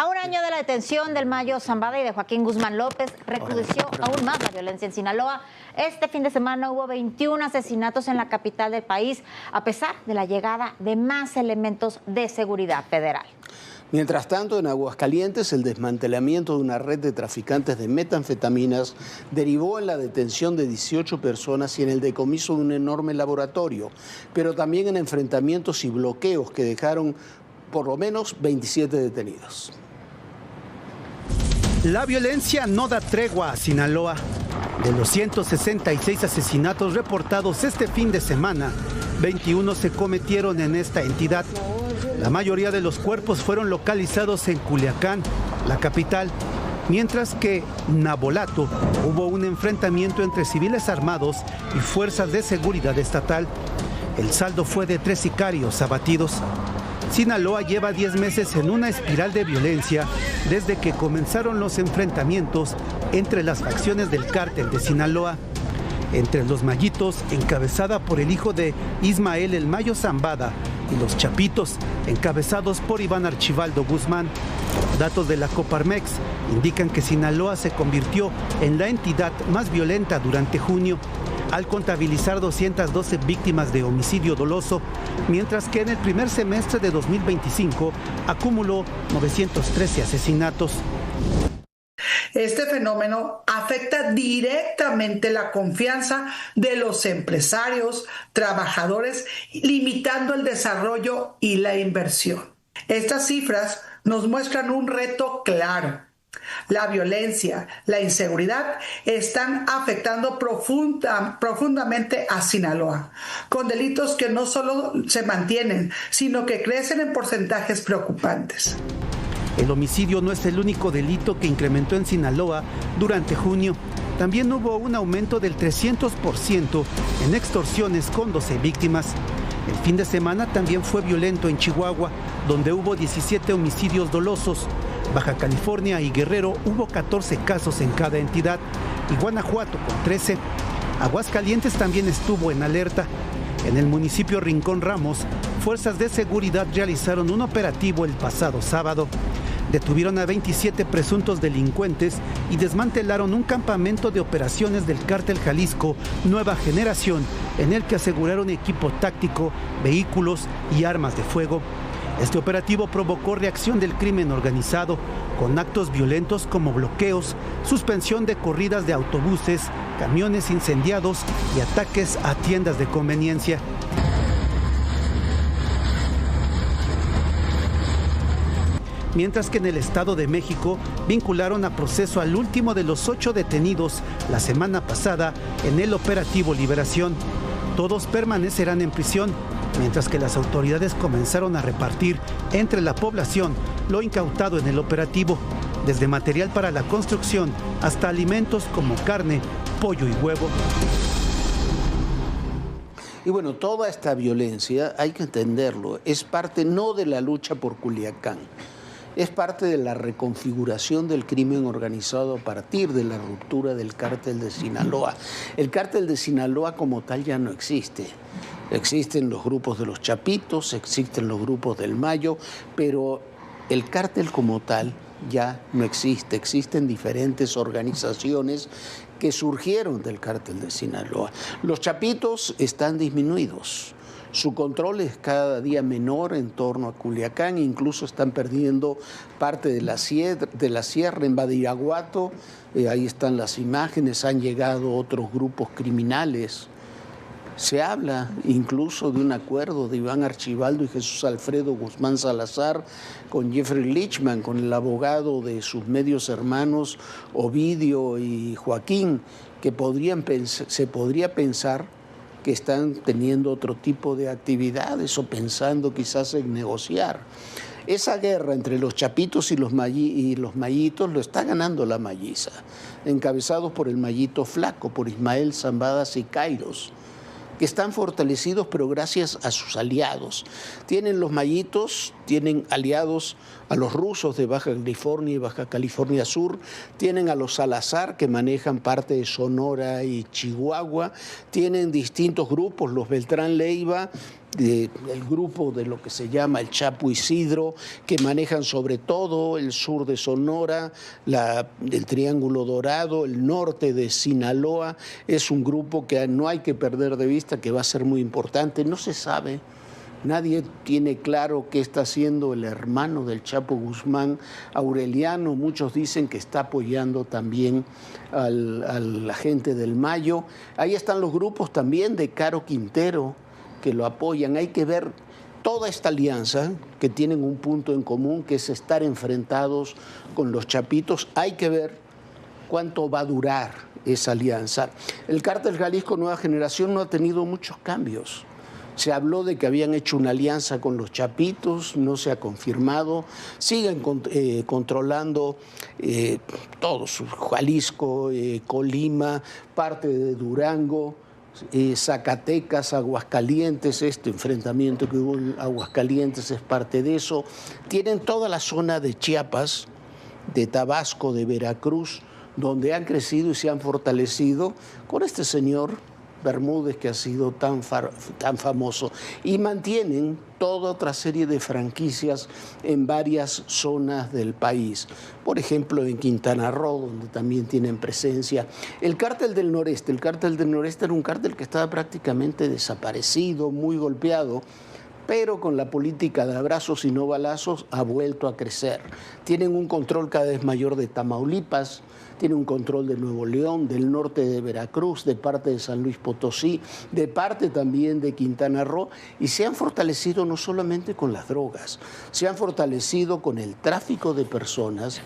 A un año de la detención del Mayo Zambada y de Joaquín Guzmán López, recrudeció aún más la violencia en Sinaloa. Este fin de semana hubo 21 asesinatos en la capital del país, a pesar de la llegada de más elementos de seguridad federal. Mientras tanto, en Aguascalientes, el desmantelamiento de una red de traficantes de metanfetaminas derivó en la detención de 18 personas y en el decomiso de un enorme laboratorio, pero también en enfrentamientos y bloqueos que dejaron por lo menos 27 detenidos. La violencia no da tregua a Sinaloa. De los 166 asesinatos reportados este fin de semana, 21 se cometieron en esta entidad. La mayoría de los cuerpos fueron localizados en Culiacán, la capital, mientras que en Navolato hubo un enfrentamiento entre civiles armados y fuerzas de seguridad estatal. El saldo fue de 3 sicarios abatidos. Sinaloa lleva 10 meses en una espiral de violencia desde que comenzaron los enfrentamientos entre las facciones del cártel de Sinaloa. Entre los Mayitos, encabezada por el hijo de Ismael El Mayo Zambada, y los Chapitos, encabezados por Iván Archibaldo Guzmán. Datos de la Coparmex indican que Sinaloa se convirtió en la entidad más violenta durante junio, al contabilizar 212 víctimas de homicidio doloso, mientras que en el primer semestre de 2025 acumuló 913 asesinatos. Este fenómeno afecta directamente la confianza de los empresarios, trabajadores, limitando el desarrollo y la inversión. Estas cifras nos muestran un reto claro. La violencia, la inseguridad están afectando profundamente a Sinaloa, con delitos que no solo se mantienen, sino que crecen en porcentajes preocupantes. El homicidio no es el único delito que incrementó en Sinaloa durante junio. También hubo un aumento del 300% en extorsiones con 12 víctimas. El fin de semana también fue violento en Chihuahua, donde hubo 17 homicidios dolosos. Baja California y Guerrero hubo 14 casos en cada entidad, y Guanajuato con 13. Aguascalientes también estuvo en alerta. En el municipio Rincón Ramos, fuerzas de seguridad realizaron un operativo el pasado sábado. Detuvieron a 27 presuntos delincuentes y desmantelaron un campamento de operaciones del Cártel Jalisco Nueva Generación, en el que aseguraron equipo táctico, vehículos y armas de fuego. Este operativo provocó reacción del crimen organizado, con actos violentos como bloqueos, suspensión de corridas de autobuses, camiones incendiados y ataques a tiendas de conveniencia. Mientras que en el Estado de México vincularon a proceso al último de los 8 detenidos la semana pasada en el operativo Liberación. Todos permanecerán en prisión, mientras que las autoridades comenzaron a repartir entre la población lo incautado en el operativo, desde material para la construcción hasta alimentos como carne, pollo y huevo. Y bueno, toda esta violencia, hay que entenderlo, es parte no de la lucha por Culiacán, es parte de la reconfiguración del crimen organizado a partir de la ruptura del cártel de Sinaloa. El cártel de Sinaloa como tal ya no existe. Existen los grupos de los Chapitos, existen los grupos del Mayo, pero el cártel como tal ya no existe. Existen diferentes organizaciones que surgieron del cártel de Sinaloa. Los Chapitos están disminuidos. Su control es cada día menor en torno a Culiacán, incluso están perdiendo parte de la sierra en Badiraguato. Ahí están las imágenes, han llegado otros grupos criminales. Se habla incluso de un acuerdo de Iván Archibaldo y Jesús Alfredo Guzmán Salazar con Jeffrey Lichman, con el abogado de sus medios hermanos Ovidio y Joaquín, que se podría pensar que están teniendo otro tipo de actividades o pensando quizás en negociar. Esa guerra entre los Chapitos y los Mayitos lo está ganando la Mayiza, encabezados por el Mayito Flaco, por Ismael Zambada Siqueiros, que están fortalecidos pero gracias a sus aliados. Los Mayitos tienen aliados a los rusos de Baja California y Baja California Sur, tienen a los Salazar que manejan parte de Sonora y Chihuahua, tienen distintos grupos, los Beltrán Leiva del grupo de lo que se llama el Chapo Isidro, que manejan sobre todo el sur de Sonora, el Triángulo Dorado, el norte de Sinaloa. Es un grupo que no hay que perder de vista, que va a ser muy importante. No se sabe, nadie tiene claro qué está haciendo el hermano del Chapo Guzmán, Aureliano. Muchos dicen que está apoyando también a la gente del Mayo. Ahí están los grupos también de Caro Quintero, que lo apoyan. Hay que ver toda esta alianza, que tienen un punto en común, que es estar enfrentados con los chapitos. Hay que ver cuánto va a durar esa alianza. El Cártel Jalisco Nueva Generación no ha tenido muchos cambios. Se habló de que habían hecho una alianza con los chapitos, no se ha confirmado. Siguen controlando todo, Jalisco, Colima, parte de Durango, Zacatecas, Aguascalientes. Este enfrentamiento que hubo en Aguascalientes es parte de eso. Tienen toda la zona de Chiapas, de Tabasco, de Veracruz, donde han crecido y se han fortalecido con este señor Bermúdez, que ha sido tan famoso, y mantienen toda otra serie de franquicias en varias zonas del país. Por ejemplo, en Quintana Roo, donde también tienen presencia. El Cártel del Noreste era un cártel que estaba prácticamente desaparecido, muy golpeado, pero con la política de abrazos y no balazos ha vuelto a crecer. Tienen un control cada vez mayor de Tamaulipas, tiene un control de Nuevo León, del norte de Veracruz, de parte de San Luis Potosí, de parte también de Quintana Roo, y se han fortalecido no solamente con las drogas, se han fortalecido con el tráfico de personas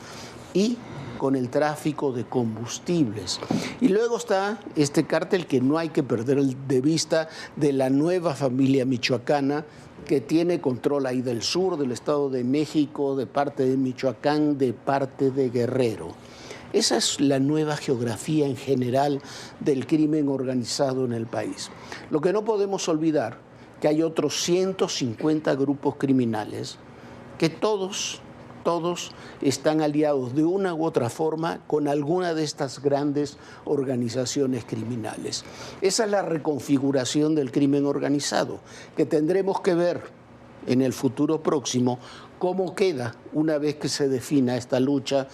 y con el tráfico de combustibles. Y luego está este cártel que no hay que perder de vista, de la nueva familia michoacana, que tiene control ahí del sur, del Estado de México, de parte de Michoacán, de parte de Guerrero. Esa es la nueva geografía en general del crimen organizado en el país. Lo que no podemos olvidar, que hay otros 150 grupos criminales que todos están aliados de una u otra forma con alguna de estas grandes organizaciones criminales. Esa es la reconfiguración del crimen organizado, que tendremos que ver en el futuro próximo cómo queda una vez que se defina esta lucha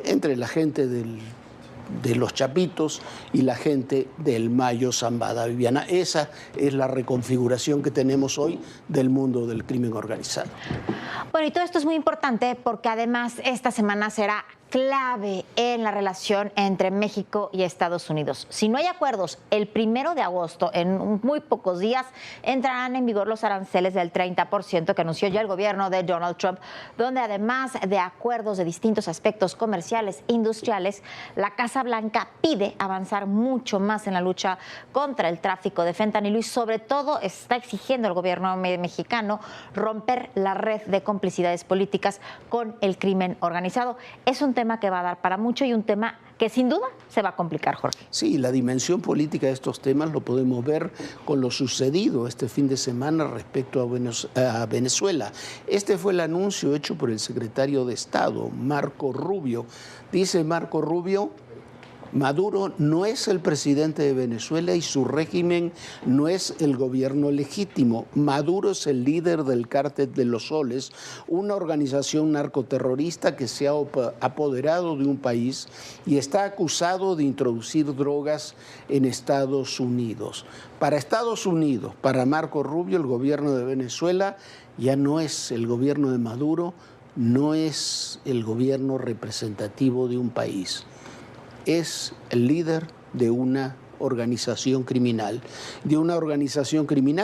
entre la gente de los chapitos y la gente del Mayo Zambada, Viviana. Esa es la reconfiguración que tenemos hoy del mundo del crimen organizado. Bueno, y todo esto es muy importante porque además esta semana será clave en la relación entre México y Estados Unidos. Si no hay acuerdos, el 1 de agosto, en muy pocos días, entrarán en vigor los aranceles del 30% que anunció ya el gobierno de Donald Trump, donde además de acuerdos de distintos aspectos comerciales e industriales, la Casa Blanca pide avanzar mucho más en la lucha contra el tráfico de fentanilo y sobre todo está exigiendo al gobierno mexicano romper la red de complicidades políticas con el crimen organizado. Es un tema que va a dar para mucho y un tema que sin duda se va a complicar, Jorge. Sí, la dimensión política de estos temas lo podemos ver con lo sucedido este fin de semana respecto a Venezuela. Este fue el anuncio hecho por el secretario de Estado, Marco Rubio. Dice Marco Rubio: Maduro no es el presidente de Venezuela y su régimen no es el gobierno legítimo. Maduro es el líder del Cártel de los Soles, una organización narcoterrorista que se ha apoderado de un país y está acusado de introducir drogas en Estados Unidos. Para Estados Unidos, para Marco Rubio, el gobierno de Venezuela ya no es el gobierno de Maduro, no es el gobierno representativo de un país. Es el líder de una organización criminal,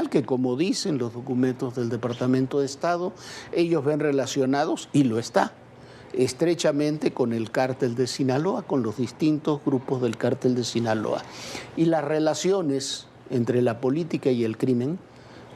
que, como dicen los documentos del Departamento de Estado, ellos ven relacionados, y lo está, estrechamente con el Cártel de Sinaloa, con los distintos grupos del Cártel de Sinaloa. Y las relaciones entre la política y el crimen,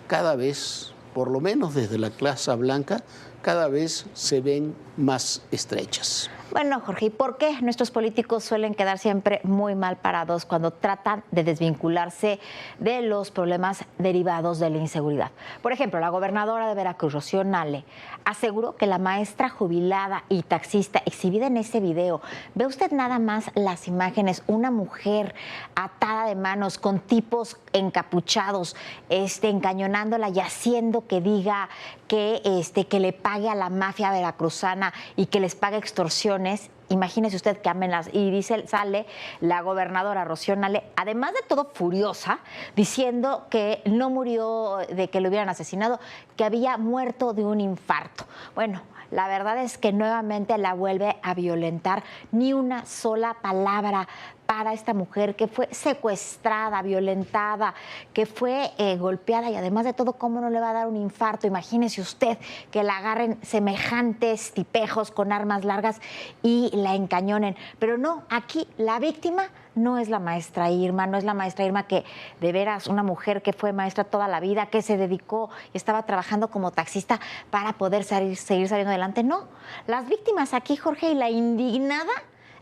cada vez, por lo menos desde la Casa Blanca, cada vez se ven más estrechas. Bueno, Jorge, ¿y por qué nuestros políticos suelen quedar siempre muy mal parados cuando tratan de desvincularse de los problemas derivados de la inseguridad? Por ejemplo, la gobernadora de Veracruz, Rocío Nale, aseguró que la maestra jubilada y taxista exhibida en ese video, ve usted nada más las imágenes, una mujer atada de manos con tipos encapuchados, encañonándola y haciendo que diga que le pague a la mafia veracruzana y que les pague extorsiones. Imagínese usted que amenaza. Y sale la gobernadora Rocío Nale, además de todo furiosa, diciendo que no murió de que lo hubieran asesinado, que había muerto de un infarto. Bueno, la verdad es que nuevamente la vuelve a violentar. Ni una sola palabra para esta mujer que fue secuestrada, violentada, que fue golpeada y además de todo, ¿cómo no le va a dar un infarto? Imagínese usted que la agarren semejantes tipejos con armas largas y la encañonen. Pero no, aquí la víctima no es la maestra Irma, no es la maestra Irma que de veras, una mujer que fue maestra toda la vida, que se dedicó y estaba trabajando como taxista para poder seguir saliendo adelante. No, las víctimas aquí, Jorge, y la indignada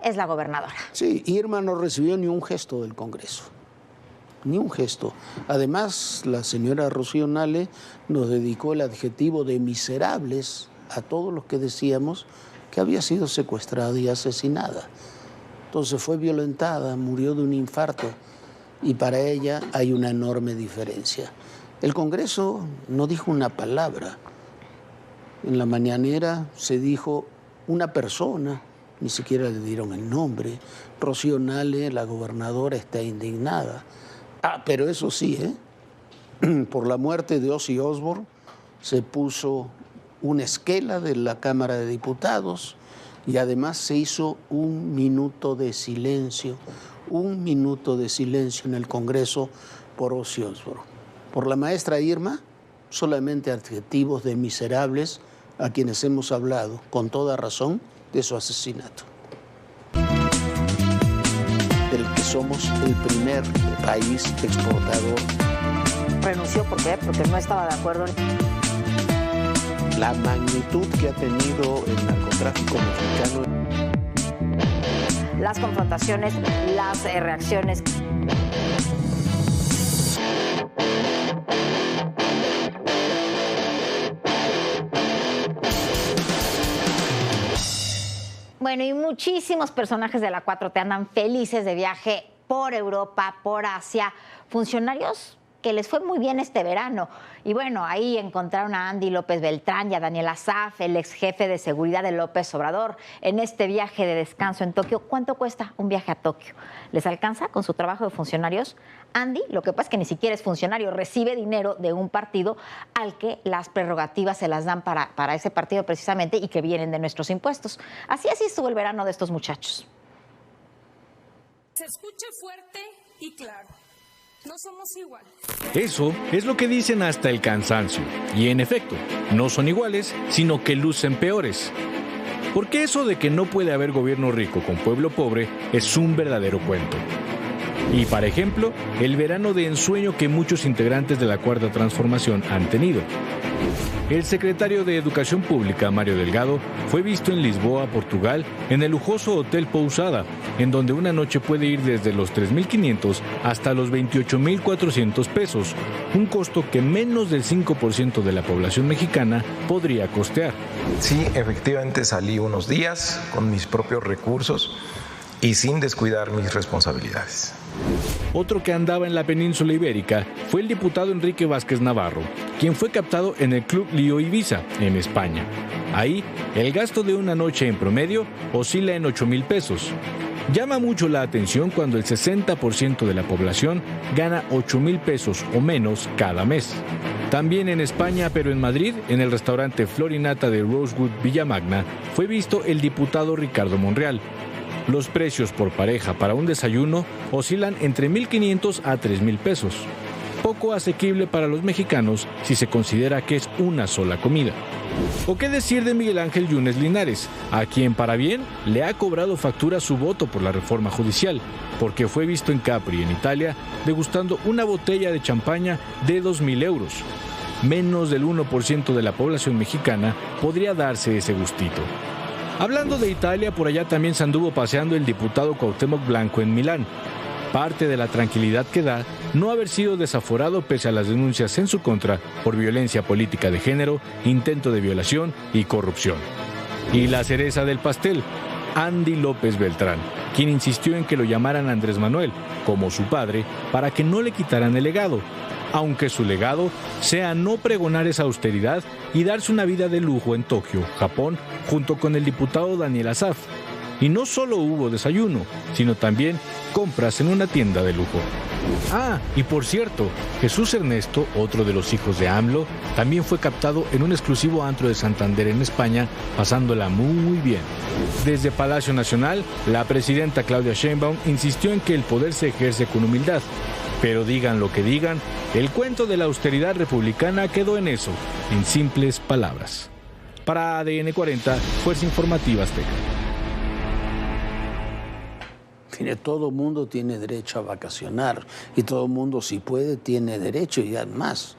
es la gobernadora. Sí, Irma no recibió ni un gesto del Congreso, ni un gesto. Además, la señora Rocío Nale nos dedicó el adjetivo de miserables a todos los que decíamos que había sido secuestrada y asesinada. Entonces fue violentada, murió de un infarto y para ella hay una enorme diferencia. El Congreso no dijo una palabra. En la mañanera se dijo una persona, ni siquiera le dieron el nombre. Rocío Nale, la gobernadora, está indignada. Pero eso sí, por la muerte de Ozzy Osbourne se puso una esquela de la Cámara de Diputados y además se hizo un minuto de silencio en el Congreso por Ozzy Osbourne. Por la maestra Irma, solamente adjetivos de miserables a quienes hemos hablado, con toda razón, de su asesinato. Del que somos el primer país exportador. Renunció, ¿por qué? Porque no estaba de acuerdo. La magnitud que ha tenido el narcotráfico mexicano. Las confrontaciones, las reacciones. Bueno, y muchísimos personajes de la 4T andan felices de viaje por Europa, por Asia, funcionarios que les fue muy bien este verano. Y bueno, ahí encontraron a Andy López Beltrán y a Daniel Asaf, el ex jefe de seguridad de López Obrador, en este viaje de descanso en Tokio. ¿Cuánto cuesta un viaje a Tokio? ¿Les alcanza con su trabajo de funcionarios? Andy, lo que pasa es que ni siquiera es funcionario, recibe dinero de un partido al que las prerrogativas se las dan para ese partido precisamente y que vienen de nuestros impuestos. Así estuvo el verano de estos muchachos. Se escuche fuerte y claro. No somos iguales. Eso es lo que dicen hasta el cansancio. Y en efecto, no son iguales, sino que lucen peores. Porque eso de que no puede haber gobierno rico con pueblo pobre es un verdadero cuento. Y, por ejemplo, el verano de ensueño que muchos integrantes de la Cuarta Transformación han tenido. El secretario de Educación Pública, Mario Delgado, fue visto en Lisboa, Portugal, en el lujoso Hotel Pousada, en donde una noche puede ir desde los 3.500 hasta los 28.400 pesos, un costo que menos del 5% de la población mexicana podría costear. Sí, efectivamente salí unos días con mis propios recursos y sin descuidar mis responsabilidades. Otro que andaba en la península ibérica fue el diputado Enrique Vázquez Navarro, quien fue captado en el Club Lío Ibiza, en España. Ahí, el gasto de una noche en promedio oscila en 8,000 pesos. Llama mucho la atención cuando el 60% de la población gana 8,000 pesos o menos cada mes. También en España, pero en Madrid, en el restaurante Florinata de Rosewood Villamagna, fue visto el diputado Ricardo Monreal. Los precios por pareja para un desayuno oscilan entre 1,500 a 3,000 pesos. Poco asequible para los mexicanos si se considera que es una sola comida. ¿O qué decir de Miguel Ángel Yunes Linares, a quien para bien le ha cobrado factura su voto por la reforma judicial, porque fue visto en Capri, en Italia, degustando una botella de champaña de 2,000 euros? menos del 1% de la población mexicana podría darse ese gustito. Hablando de Italia, por allá también se anduvo paseando el diputado Cuauhtémoc Blanco en Milán. Parte de la tranquilidad que da no haber sido desaforado pese a las denuncias en su contra por violencia política de género, intento de violación y corrupción. Y la cereza del pastel, Andy López Beltrán, quien insistió en que lo llamaran Andrés Manuel, como su padre, para que no le quitaran el legado, aunque su legado sea no pregonar esa austeridad y darse una vida de lujo en Tokio, Japón, junto con el diputado Daniel Asaf. Y no solo hubo desayuno, sino también compras en una tienda de lujo. Ah, y por cierto, Jesús Ernesto, otro de los hijos de AMLO, también fue captado en un exclusivo antro de Santander en España, pasándola muy bien. Desde Palacio Nacional, la presidenta Claudia Sheinbaum insistió en que el poder se ejerce con humildad. Pero digan lo que digan, el cuento de la austeridad republicana quedó en eso, en simples palabras. Para ADN 40, Fuerza Informativa Azteca. Mire, todo mundo tiene derecho a vacacionar y todo mundo, si puede, tiene derecho. Y además,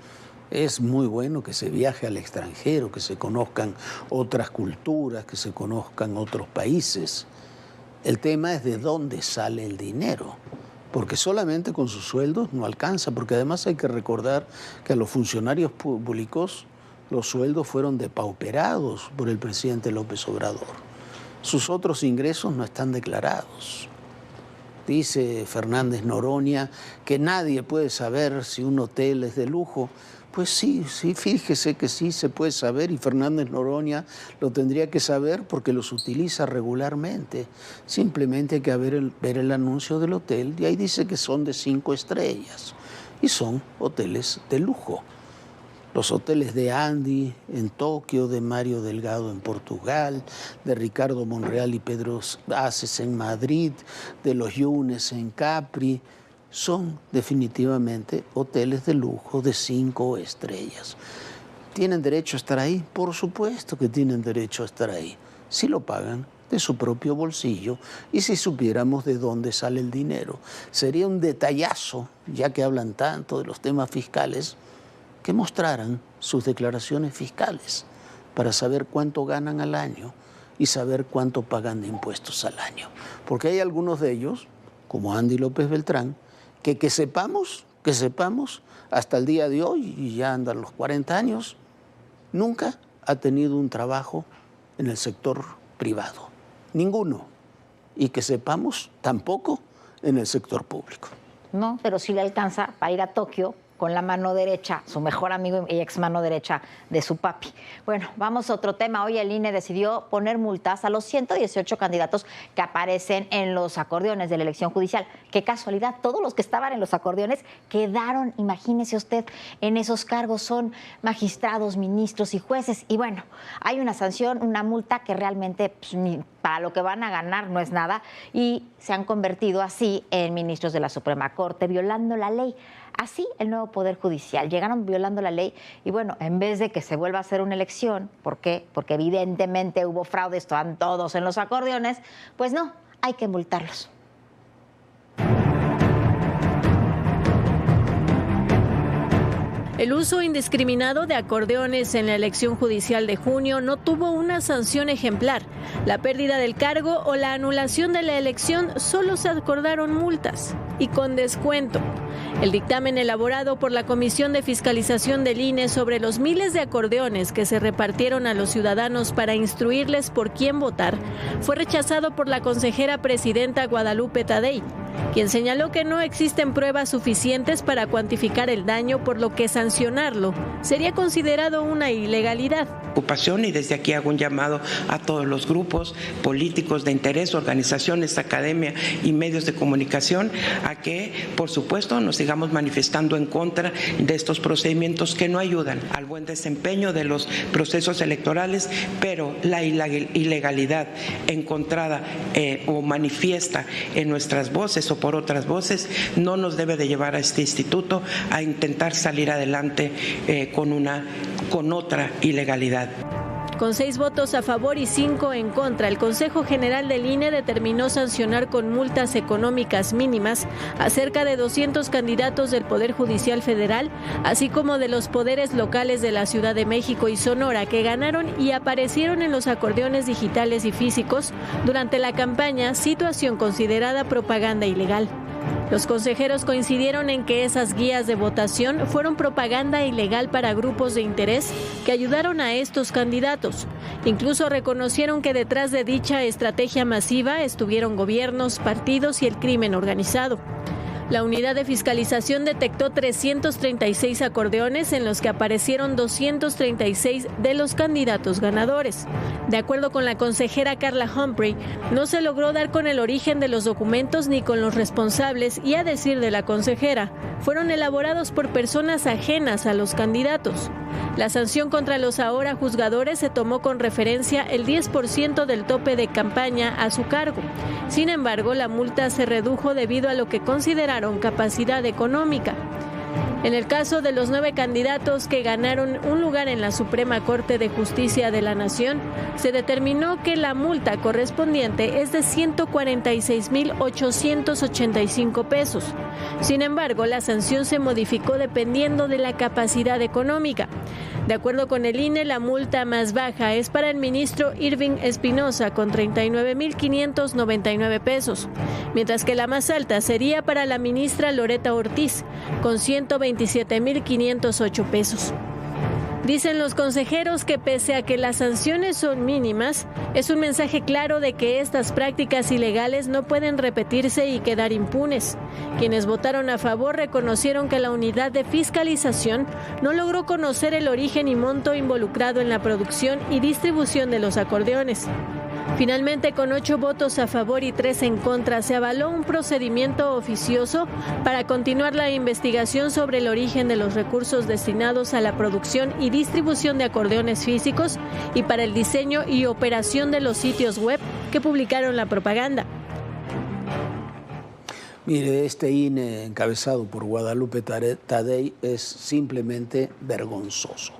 es muy bueno que se viaje al extranjero, que se conozcan otras culturas, que se conozcan otros países. El tema es de dónde sale el dinero, porque solamente con sus sueldos no alcanza, porque además hay que recordar que a los funcionarios públicos los sueldos fueron depauperados por el presidente López Obrador. Sus otros ingresos no están declarados. Dice Fernández Noroña que nadie puede saber si un hotel es de lujo. Pues sí, fíjese que sí se puede saber y Fernández Noroña lo tendría que saber porque los utiliza regularmente. Simplemente hay que ver el anuncio del hotel y ahí dice que son de 5 estrellas y son hoteles de lujo. Los hoteles de Andy en Tokio, de Mario Delgado en Portugal, de Ricardo Monreal y Pedro Aces en Madrid, de los Yunes en Capri, son definitivamente hoteles de lujo de 5 estrellas. ¿Tienen derecho a estar ahí? Por supuesto que tienen derecho a estar ahí, si lo pagan de su propio bolsillo y si supiéramos de dónde sale el dinero. Sería un detallazo, ya que hablan tanto de los temas fiscales, que mostraran sus declaraciones fiscales para saber cuánto ganan al año y saber cuánto pagan de impuestos al año. Porque hay algunos de ellos, como Andy López Beltrán, que sepamos, hasta el día de hoy, y ya andan los 40 años, nunca ha tenido un trabajo en el sector privado. Ninguno. Y que sepamos, tampoco en el sector público. No, pero sí le alcanza para ir a Tokio con la mano derecha, su mejor amigo y ex mano derecha de su papi. Bueno, vamos a otro tema. Hoy el INE decidió poner multas a los 118 candidatos que aparecen en los acordeones de la elección judicial. Qué casualidad, todos los que estaban en los acordeones quedaron, imagínese usted, en esos cargos. Son magistrados, ministros y jueces. Y bueno, hay una sanción, una multa que realmente pues, para lo que van a ganar no es nada. Y se han convertido así en ministros de la Suprema Corte, violando la ley. Así el nuevo Poder Judicial. Llegaron violando la ley y bueno, en vez de que se vuelva a hacer una elección, ¿por qué? Porque evidentemente hubo fraude, estaban todos en los acordeones, pues no, hay que multarlos. El uso indiscriminado de acordeones en la elección judicial de junio no tuvo una sanción ejemplar. La pérdida del cargo o la anulación de la elección solo se acordaron multas y con descuento. El dictamen elaborado por la Comisión de Fiscalización del INE sobre los miles de acordeones que se repartieron a los ciudadanos para instruirles por quién votar fue rechazado por la consejera presidenta Guadalupe Tadei, quien señaló que no existen pruebas suficientes para cuantificar el daño, por lo que sancionarlo sería considerado una ilegalidad. Y desde aquí hago un llamado a todos los grupos políticos de interés, organizaciones, academia y medios de comunicación a que, por supuesto, nos sigamos manifestando en contra de estos procedimientos que no ayudan al buen desempeño de los procesos electorales, pero la ilegalidad encontrada o manifiesta en nuestras voces o por otras voces no nos debe de llevar a este instituto a intentar salir adelante con otra ilegalidad. Con 6 votos a favor y 5 en contra, el Consejo General del INE determinó sancionar con multas económicas mínimas a cerca de 200 candidatos del Poder Judicial Federal, así como de los poderes locales de la Ciudad de México y Sonora, que ganaron y aparecieron en los acordeones digitales y físicos durante la campaña, situación considerada propaganda ilegal. Los consejeros coincidieron en que esas guías de votación fueron propaganda ilegal para grupos de interés que ayudaron a estos candidatos. Incluso reconocieron que detrás de dicha estrategia masiva estuvieron gobiernos, partidos y el crimen organizado. La unidad de fiscalización detectó 336 acordeones en los que aparecieron 236 de los candidatos ganadores. De acuerdo con la consejera Carla Humphrey, no se logró dar con el origen de los documentos ni con los responsables y, a decir de la consejera, fueron elaborados por personas ajenas a los candidatos. La sanción contra los ahora juzgadores se tomó con referencia el 10% del tope de campaña a su cargo. Sin embargo, la multa se redujo debido a lo que consideraron capacidad económica. En el caso de los 9 candidatos que ganaron un lugar en la Suprema Corte de Justicia de la Nación, se determinó que la multa correspondiente es de 146,885 pesos. Sin embargo, la sanción se modificó dependiendo de la capacidad económica. De acuerdo con el INE, la multa más baja es para el ministro Irving Espinosa con 39,599 pesos, mientras que la más alta sería para la ministra Loreta Ortiz con 127,508 pesos. Dicen los consejeros que pese a que las sanciones son mínimas, es un mensaje claro de que estas prácticas ilegales no pueden repetirse y quedar impunes. Quienes votaron a favor reconocieron que la unidad de fiscalización no logró conocer el origen y monto involucrado en la producción y distribución de los acordeones. Finalmente, con 8 votos a favor y 3 en contra, se avaló un procedimiento oficioso para continuar la investigación sobre el origen de los recursos destinados a la producción y distribución de acordeones físicos y para el diseño y operación de los sitios web que publicaron la propaganda. Mire, este INE encabezado por Guadalupe Tadei es simplemente vergonzoso.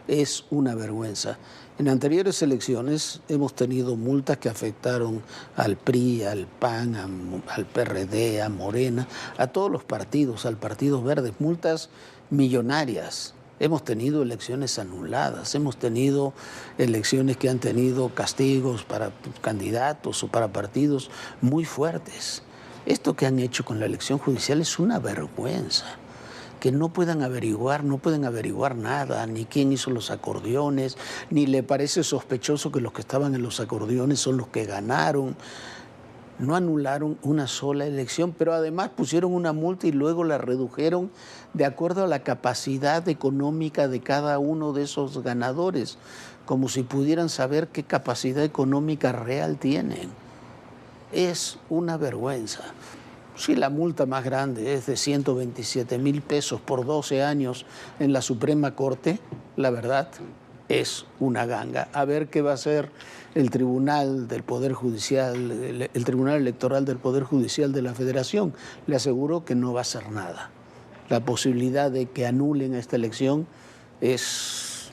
Es una vergüenza. En anteriores elecciones hemos tenido multas que afectaron al PRI, al PAN, al PRD, a Morena, a todos los partidos, al Partido Verde, multas millonarias. Hemos tenido elecciones anuladas, hemos tenido elecciones que han tenido castigos para candidatos o para partidos muy fuertes. Esto que han hecho con la elección judicial es una vergüenza. Que no pueden averiguar nada, ni quién hizo los acordeones, ni le parece sospechoso que los que estaban en los acordeones son los que ganaron. No anularon una sola elección, pero además pusieron una multa y luego la redujeron de acuerdo a la capacidad económica de cada uno de esos ganadores, como si pudieran saber qué capacidad económica real tienen. Es una vergüenza. Si la multa más grande es de 127,000 pesos por 12 años en la Suprema Corte, la verdad es una ganga. A ver qué va a hacer el Tribunal del Poder Judicial, el Tribunal Electoral del Poder Judicial de la Federación. Le aseguro que no va a hacer nada. La posibilidad de que anulen esta elección es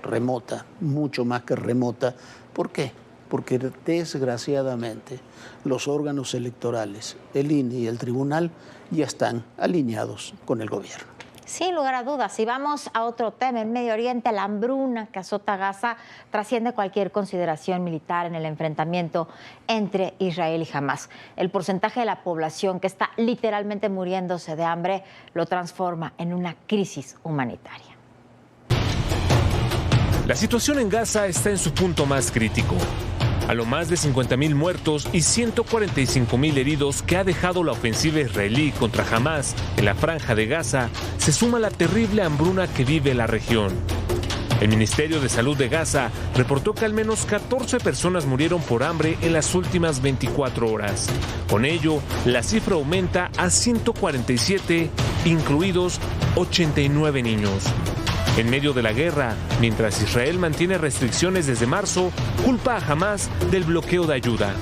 remota, mucho más que remota. ¿Por qué? Porque desgraciadamente los órganos electorales, el INE y el tribunal, ya están alineados con el gobierno. Sin lugar a dudas, y vamos a otro tema, en Medio Oriente, la hambruna que azota Gaza trasciende cualquier consideración militar en el enfrentamiento entre Israel y Hamás. El porcentaje de la población que está literalmente muriéndose de hambre lo transforma en una crisis humanitaria. La situación en Gaza está en su punto más crítico. A lo más de 50,000 muertos y 145,000 heridos que ha dejado la ofensiva israelí contra Hamás en la franja de Gaza, se suma la terrible hambruna que vive la región. El Ministerio de Salud de Gaza reportó que al menos 14 personas murieron por hambre en las últimas 24 horas. Con ello, la cifra aumenta a 147, incluidos 89 niños. En medio de la guerra, mientras Israel mantiene restricciones desde marzo, culpa a Hamás del bloqueo de ayuda.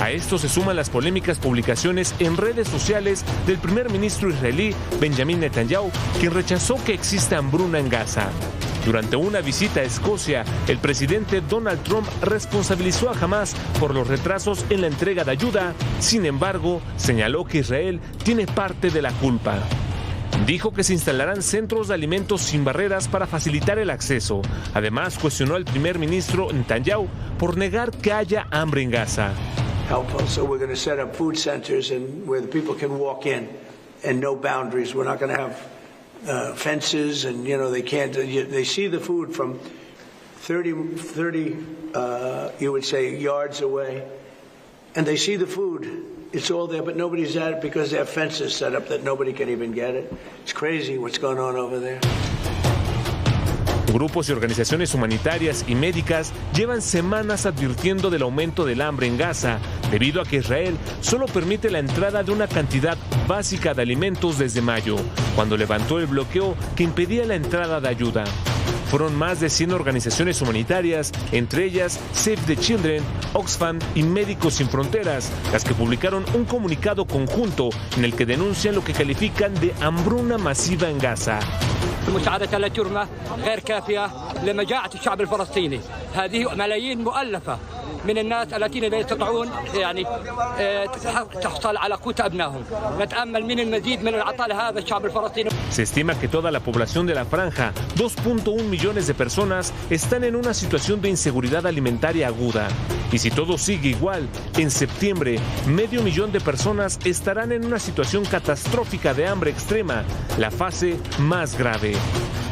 A esto se suman las polémicas publicaciones en redes sociales del primer ministro israelí Benjamin Netanyahu, quien rechazó que exista hambruna en Gaza. Durante una visita a Escocia, el presidente Donald Trump responsabilizó a Hamás por los retrasos en la entrega de ayuda. Sin embargo, señaló que Israel tiene parte de la culpa. Dijo que se instalarán centros de alimentos sin barreras para facilitar el acceso. Además, cuestionó al primer ministro Netanyahu por negar que haya hambre en Gaza. So we're going to set up food centers where the people can walk in and no boundaries. We're not going to have fences and, they can't, they see the food from 30 you would say, yards away, and they see the food. It's all there, but nobody's at it because they have fences set up that nobody can even get it. It's crazy what's going on over there. Grupos y organizaciones humanitarias y médicas llevan semanas advirtiendo del aumento del hambre en Gaza, debido a que Israel solo permite la entrada de una cantidad básica de alimentos desde mayo, cuando levantó el bloqueo que impedía la entrada de ayuda. Fueron más de 100 organizaciones humanitarias, entre ellas Save the Children, Oxfam y Médicos Sin Fronteras, las que publicaron un comunicado conjunto en el que denuncian lo que califican de hambruna masiva en Gaza. المساعدة التي ترمى غير كافية لمجاعة الشعب الفلسطيني. هذه ملايين مؤلفة من الناس الذين لا يستطيعون تحصل على قوت أبنائهم. نتأمل من المزيد من العطاء لهذا الشعب الفلسطيني. Se estima que toda la población de la franja, 2.1 millones de personas, están en una situación de inseguridad alimentaria aguda. Y si todo sigue igual, en septiembre, 500.000 de personas estarán en una situación catastrófica de hambre extrema, la fase más grave.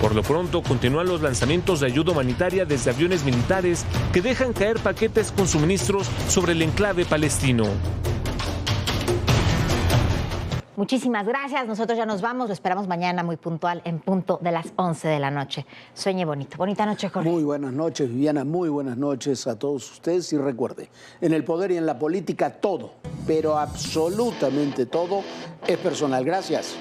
Por lo pronto, continúan los lanzamientos de ayuda humanitaria desde aviones militares que dejan caer paquetes con suministros sobre el enclave palestino. Muchísimas gracias. Nosotros ya nos vamos. Lo esperamos mañana muy puntual en punto de las 11 de la noche. Sueñe bonito. Bonita noche, Jorge. Muy buenas noches, Viviana. Muy buenas noches a todos ustedes. Y recuerde, en el poder y en la política todo, pero absolutamente todo es personal. Gracias.